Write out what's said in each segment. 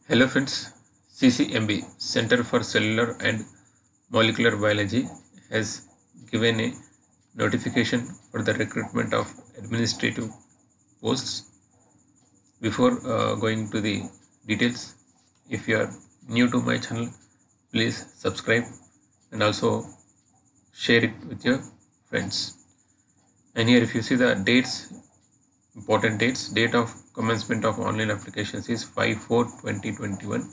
Hello friends, CCMB Center for Cellular and Molecular Biology has given a notification for the recruitment of administrative posts. Before going to the details, if you are new to my channel, please subscribe and also share it with your friends. And here if you see the dates, important dates, date of commencement of online applications is 5/4/2021.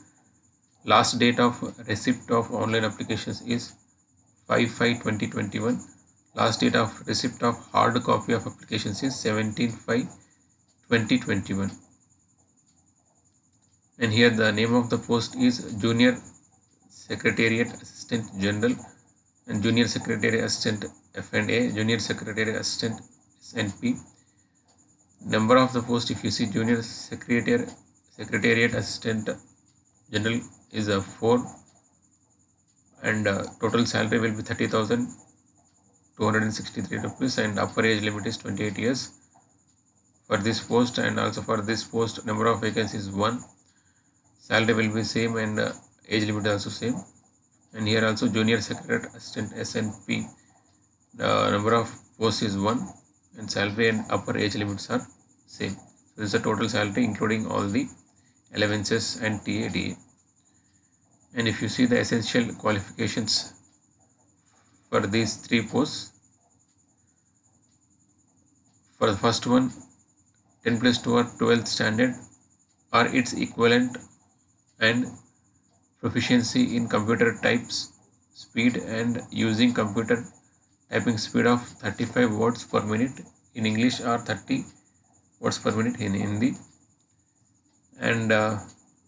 Last date of receipt of online applications is 5/5/2021. Last date of receipt of hard copy of applications is 17/5/2021. And here the name of the post is Junior Secretariat Assistant General and Junior Secretariat Assistant F&A, Junior Secretariat Assistant SNP. Number of the post, if you see Junior Secretariat Assistant General is a 4, and total salary will be 30,263 rupees, and upper age limit is 28 years for this post. And also for this post, number of vacancies 1, salary will be same, and age limit also same. And here also Junior Secretariat Assistant SNP, number of posts is 1, and salary and upper age limits are same. So this is the total salary including all the allowances and TADA. And if you see the essential qualifications for these 3 posts, for the first one, 10+2 or 12th standard or its equivalent, and proficiency in computer types speed and using computer typing speed of 35 words per minute in English or 30 words per minute in Hindi. And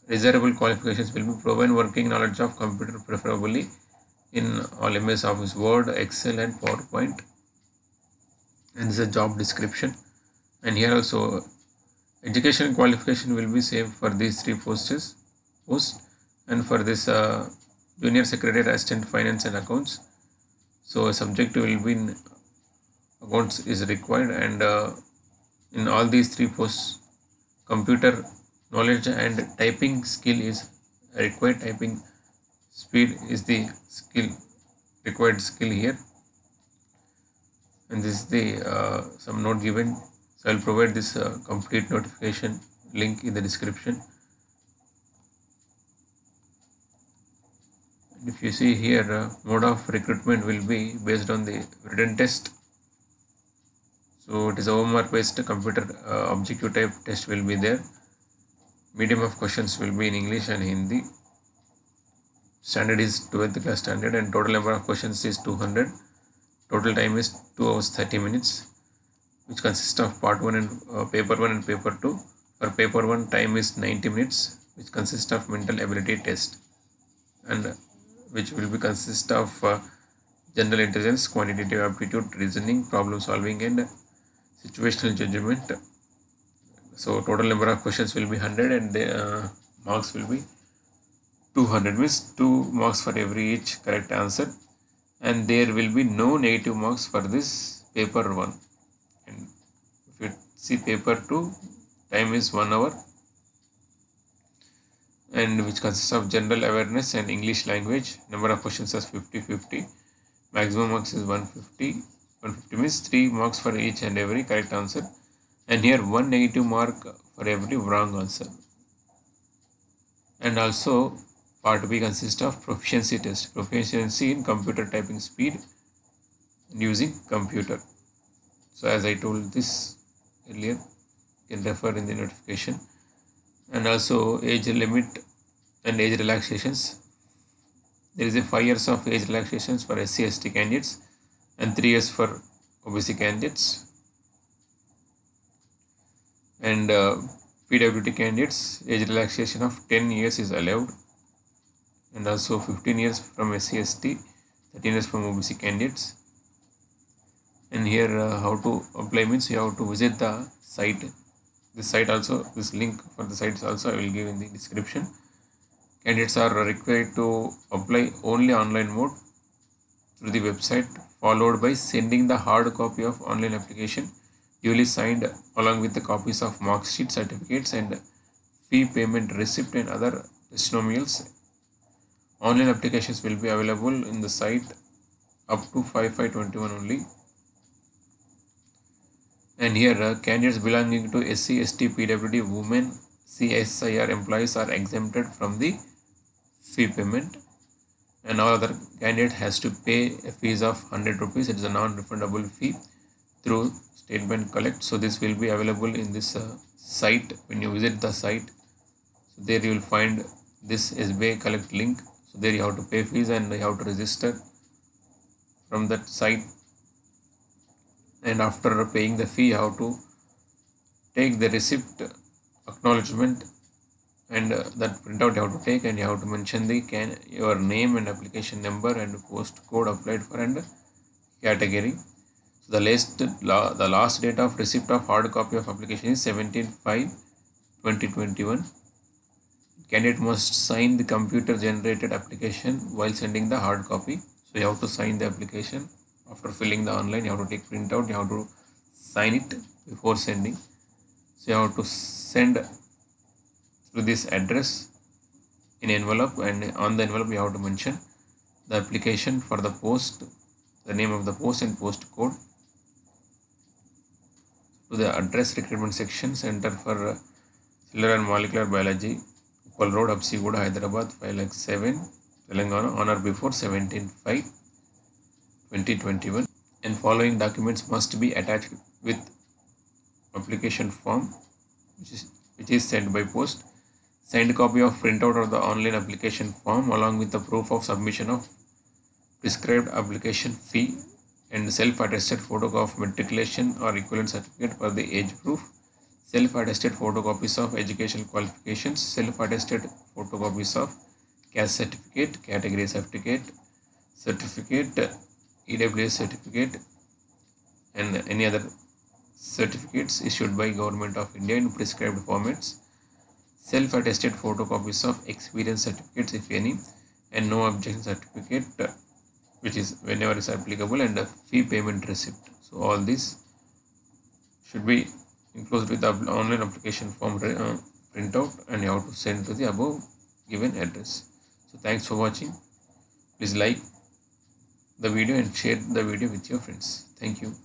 desirable qualifications will be proven working knowledge of computer, preferably in all MS Office, Word, Excel and PowerPoint. And this is a job description. And here also education qualification will be same for these 3 posts. And for this Junior Secretariat Assistant Finance and Accounts, so a subject will be in accounts is required. And in all these 3 posts, computer knowledge and typing skill is required. Typing speed is the required skill here. And this is the some note given. So I'll provide this complete notification link in the description. And if you see here, mode of recruitment will be based on the written test. So it is a OMR based computer objective type test will be there. Medium of questions will be in English and Hindi. Standard is 12th class standard, and total number of questions is 200. Total time is 2 hours 30 minutes, which consists of part 1 and paper 1 and paper 2. For paper 1, time is 90 minutes, which consists of mental ability test, and which will be consist of general intelligence, quantitative aptitude, reasoning, problem solving and situational judgment. So total number of questions will be 100, and the marks will be 200, means 2 marks for every each correct answer. And there will be no negative marks for this paper 1. And if you see paper 2, time is 1 hour, and which consists of general awareness and English language. Number of questions is 50/50. Maximum marks is 150. 150 means 3 marks for each and every correct answer. And here 1 negative mark for every wrong answer. And also part B consists of proficiency test. Proficiency in computer typing speed and using computer. So as I told this earlier, you can refer in the notification. And also age limit and age relaxations. There is a 5 years of age relaxations for SC/ST candidates and 3 years for OBC candidates. And PWD candidates, age relaxation of 10 years is allowed. And also 15 years from SC/ST, 13 years from OBC candidates. And here how to apply means you have to visit the site. This site also, this link for the sites also I will give in the description. Candidates are required to apply only online mode through the website, followed by sending the hard copy of online application duly signed along with the copies of mark sheet, certificates and fee payment receipt and other testimonials. Online applications will be available in the site up to 5/5/21 only. And here candidates belonging to SC, ST, PWD, women, CSIR employees are exempted from the fee payment, and all other candidate has to pay a fees of 100 rupees. It is a non-refundable fee through State Bank Collect. So this will be available in this site when you visit the site. So there you will find this SBI Collect link. So there you have to pay fees and you have to register from that site, and after paying the fee you have to take the receipt acknowledgement, and that printout you have to take, and you have to mention the your name and application number and post code applied for and category. So the last date of receipt of hard copy of application is 17/5/2021. Candidate must sign the computer generated application while sending the hard copy. So you have to sign the application after filling the online. You have to take printout. You have to sign it before sending. So you have to send to this address in envelope, and on the envelope you have to mention the application for the post, the name of the post and post code. To the address recruitment section, Center for Cellular and Molecular Biology, Uppal Road, Absigoda, Hyderabad 507, Telangana, on or before 17/5/2021. And following documents must be attached with application form, which is sent by post. Signed copy of printout of the online application form along with the proof of submission of prescribed application fee, and self-attested photocopy of matriculation or equivalent certificate for the age proof, self-attested photocopies of educational qualifications, self-attested photocopies of caste certificate, category certificate, EWS certificate, and any other certificates issued by Government of India in prescribed formats, self-attested photocopies of experience certificates if any, and no objection certificate, which is whenever is applicable, and a fee payment receipt. So all these should be enclosed with the online application form printout, and you have to send to the above given address. So thanks for watching. Please like the video and share the video with your friends. Thank you.